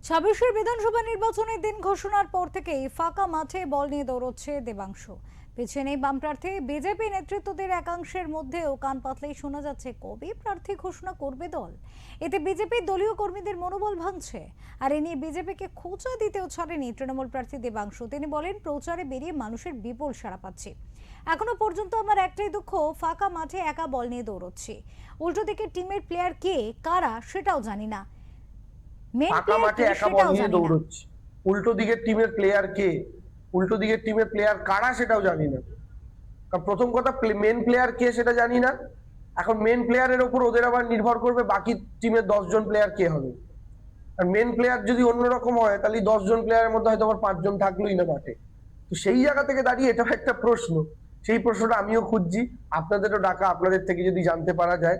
ছাব্বিশের বিধানসভা নির্বাচনের দিন ঘোষণার পর থেকেই ফাঁকা মাঠে বল নিয়ে দৌড়চ্ছে দেবাংশু। পিছনে বাম প্রার্থী বিজেপি নেতৃত্বদের একাংশের মধ্যেও কান পাতলেই শোনা যাচ্ছে কবে প্রার্থী ঘোষণা করবে দল। এতে বিজেপির দলীয় কর্মীদের মনোবল ভাঙছে। আর এ নিয়ে বিজেপিকে খোঁচা দিতেও ছাড়েনি তৃণমূল প্রার্থী দেবাংশু। তিনি বলেন, প্রচারে বেরিয়ে মানুষের বিপুল সাড়া পাচ্ছি। এখনো পর্যন্ত আমার একটাই দুঃখ, ফাঁকা মাঠে একা বল নিয়ে দৌড়চ্ছি। উল্টো দিকে টিমের প্লেয়ার কে কারা সেটাও জানি না। ফাঁকা মাঠে একা বল নিয়ে দৌড়চ্ছে, উল্টো দিকের টিমের প্লেয়ার কে, উল্টো দিকের টিমের প্লেয়ার কারা সেটাও জানি না। কারণ প্রথম কথা, মেন প্লেয়ার কে সেটা জানি না। এখন মেন প্লেয়ারের ওপর ওদের আবার নির্ভর করবে বাকি টিমের 10 জন প্লেয়ার কে হবে। আর মেন প্লেয়ার যদি অন্যরকম হয় তাহলে 10 জন প্লেয়ারের মধ্যে হয়তো আবার 5 জন থাকলোই না মাঠে। তো সেই জায়গা থেকে দাঁড়িয়ে এটা একটা প্রশ্ন, সেই প্রশ্নটা আমিও খুঁজছি। আপনাদেরও ডাকা, আপনাদের থেকে যদি জানতে পারা যায়